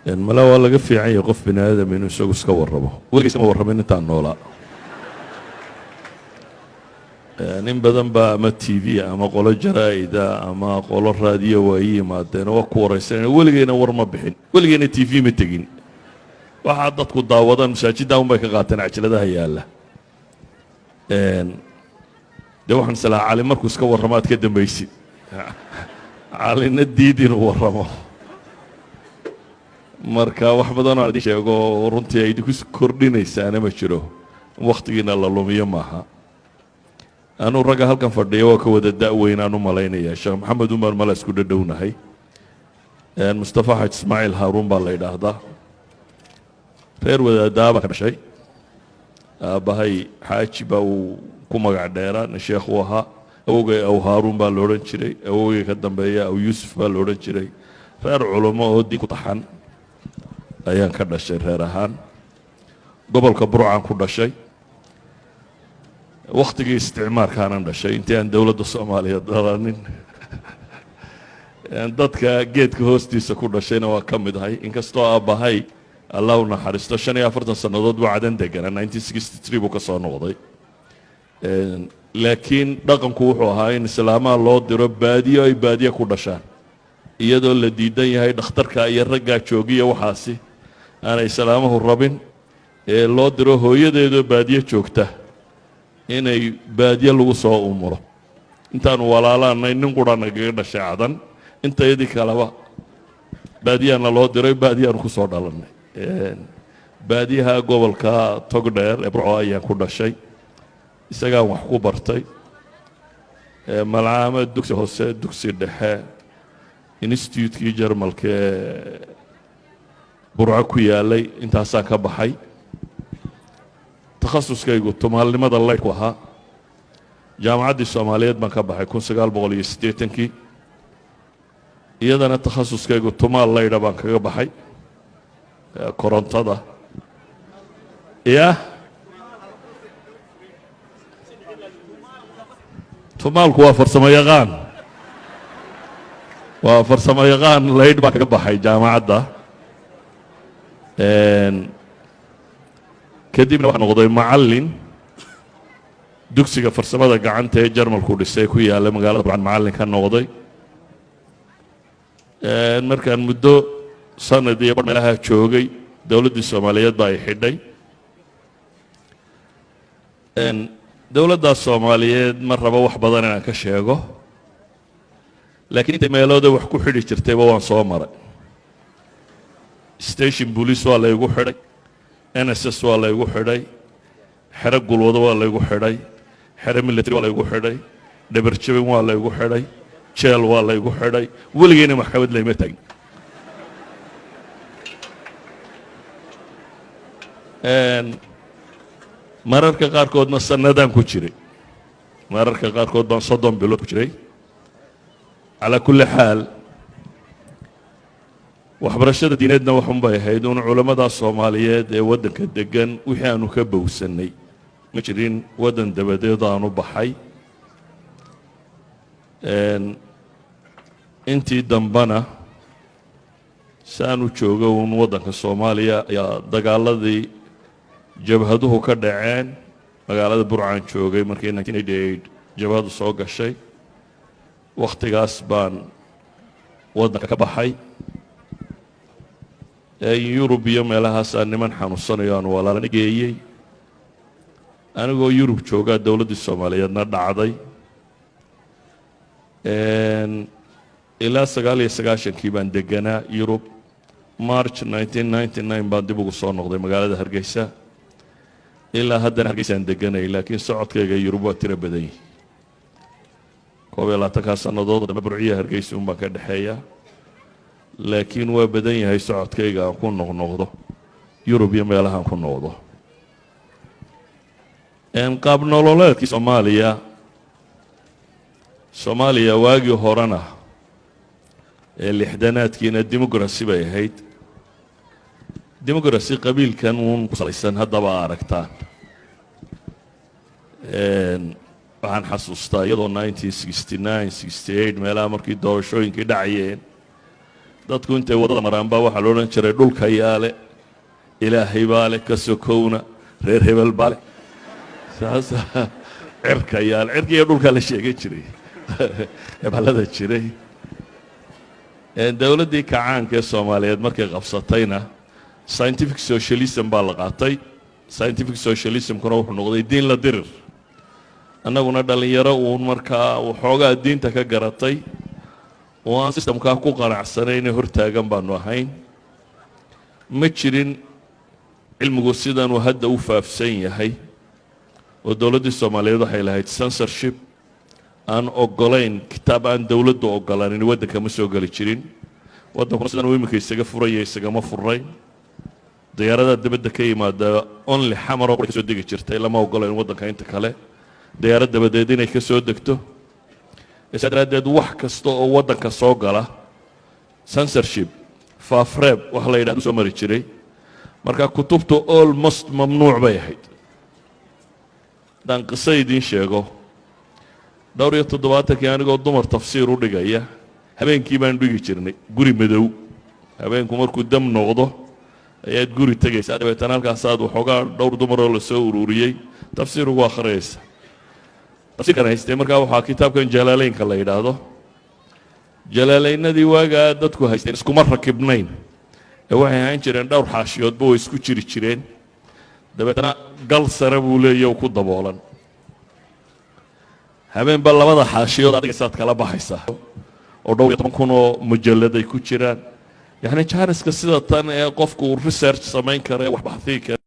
mala waa laga fiican yahay qof bini aadam inuu isagu iska warramo weligiis ma warramin intaan noolaa nin badan baa ama TV ama qolo jaraa'ida ama qolo raadiyo waa yimaadeen oo ku waraysanayna weligeena war ma bixin weligeena TV ma tegin waxaa dadku daawadaan masaajidda un bay ka qaateen cajaladaha yaalla dee waxaan islaa cali markuu iska warramaad ka dambaysid calina diid inuu warramo marka wax badan oo idin sheego runtii ay idinku kordhinaysaana ma jiro waqtigiina la lumiyo maaha anuu ragga halkan fadhiya waa ka wada da'weynaan u malaynayaa sheekh maxamed umar mala isku dhadhownahay mustafa xaj ismaaciil haaruun baa la yidhaahdaa reer wadaadaaba ka dhashay aabbahay xaaji baa uu ku magac dheeraa nin sheekh uu ahaa awogay aw haaruun baa la odhan jiray awogay ka dambeeya aw yuusuf baa la odhan jiray reer culummo oo diin ku taxan ayaan ka dhashay reer ahaan gobolka burcaan ku dhashay waktigii isticmaarkaanan dhashay intii aan dowladda soomaaliyeed dhalanin dadka geedka hoostiisa ku dhashayna waa ka mid ahay inkastoo aabbahay allah u naxariisto 45 sannadood buu cadan deganaa 1963 buu ka soo noqday laakiin dhaqanku wuxuu ahaa in islaamaha loo diro baadiyo ay baadiyo ku dhashaan iyadoo la diidan yahay dhakhtarka iyo raggaa joogiya waxaasi aanay islaamuhu rabin ee loo diro hooyadeedoo baadiyo joogta inay baadiyo lagu soo umuro intaanu walaalaanay nin qura nagaga dhashay cadan intayadii kaleba baadiyaana loo diray baadiyaanu ku soo dhalannay baadiyaha gobolka togdheer ee burco ayaan ku dhashay isagaan wax ku bartay malcaamad dugsi hoose dugsi dhexe institutekii jarmalka ee burco ku yaalay intaasaan ka baxay takhasuskaygu tumaalnimada laydhku ahaa jaamacaddii soomaaliyeed baan ka baxay 1980kii iyadana takhasuskaygu tumaal laydha baan kaga baxay korontada ya tumaalku waa farsamo yaqaan laydh baan kaga baxay jaamacadda kadibna waxaan noqday macallin dugsiga farsamada gacanta ee jarmalku dhisay ku yaalla magaalada burcan macallin ka noqday markaan muddo sanad iyo bar meelaha joogay dowladdii soomaaliyeed baa ay xidhay dowladdaas soomaaliyeed ma rabo wax badan inaan ka sheego laakiin intay meelooda wax ku xidhi jirtayba waan soo maray station police waa laygu xidhay NSS waa laygu xidhay xero gulwado waa laygu xidhay xero military waa laygu xidhay dhabarjabin waa laygu xidhay jeel waa laygu xidhay weligeyna maxkamad layma tagin mararka qaarkoodna sanadaan ku jiray mararka qaarkood baan 30 bilood ku jiray calaa kulli xaal waxbarashada diineedna waxun bay ahayd un culamada soomaaliyeed ee waddanka degan wixii aanu ka bowsanay ma jirin waddan dabadeed aanu baxay intii dambana saanu jooga un waddanka soomaaliya ayaa dagaaladii jabhaduhu ka dhaceen magaalada burcaan joogay markii 1988 jabhadu soo gashay wakhtigaas baan waddanka ka baxay yurub iyo meelahaasaan niman xanuunsanayo aan walaalana geeyey anigoo yurub joogaa dowladdii soomaaliyeedna dhacday ilaa 99kii baan deganaa yurub march 1999 baan dib ugu soo noqday magaalada hargeysa ilaa haddana hargeysaan deganay laakiin socodkayga yurub waa tiro badan yihi 21 sannadood dambe burciya hargeysa un baan ka dhexeeya laakiin waa badan yahay socodkayga aan ku noqnoqdo yurub iyo meelahaan ku noqdo qaab nololeedkii soomaaliya waagii horena ee lixdanaadkiina dimuqrasi bay ahayd dimuqrasi qabiilkan uun ku salaysan haddaba aragtaan waxaan xasuustaa iyadoo 1969 68 meelaha markii doorashooyinkii dhacayeen dadku intay waddada maraan baa waxaa la odhan jiray dhulka yaale ilaahay baa leh ka sokowna reer hebel baa leh saasa cirka yaale cirka iyo dhulkaa la sheegan jiray heballada jiray dowladdii kacaanka ee soomaaliyeed markay qabsatayna scientific socialism baa la qaatay scientific socialismkuna wuxuu noqday diin la dirir annaguna dhallinyaro uun markaa waxoogaa diinta ka garatay oo aan sistamkaa ku qanacsanayne hortaagan baanu ahayn ma jirin cilmigu sidanuu hadda u faafsan yahay oo dowladdii soomaaliyeed waxay lahayd censorship aan ogolayn kitaab aan dowladdu ogolaanin waddanka ma soo geli jirin waddankuna sidan uu iminka isaga furaya isagama furayn diyaaradaha dibadda ka yimaada only xamaroo ka soo degi jirtay lama ogolayn waddanka inta kale diyaarad dabadeed inay ka soo degto isaa daraaddeed wax kasta oo waddanka soo gala censorship faafreeb wax la yidhahdo soo mari jiray marka kutubtu almost mamnuuc bay ahayd haddaan qiso idiin sheego dhowr iyo toddobaatankii anigoo dumar tafsiir u dhigaya habeenkii baan dhigi jirnay guri madow habeenku markuu dam noqdo ayaad guri tegaysaa dabeetana halkaasaad waxoogaa dhowr dumaroo la soo ururiyey tafsiir ugu akhriyaysa tafsiirkan haystay markaa waxaa kitaabkan jalaalaynka la yidhaahdo jalaalaynadii waagaa dadku haysteen iskuma rakibnayn ee waxay ahaan jireen dhowr xaashiyoodba way isku jiri jireen dabeetana gal sare buu leeya ku daboolan habeenba labada xaashiyood adigasaad kala baxaysaa oo dhowr iyo 10 kun oo mujallad ay ku jiraan yacni jaaniska sida tan ee qofku research samayn kara wax baxthii kara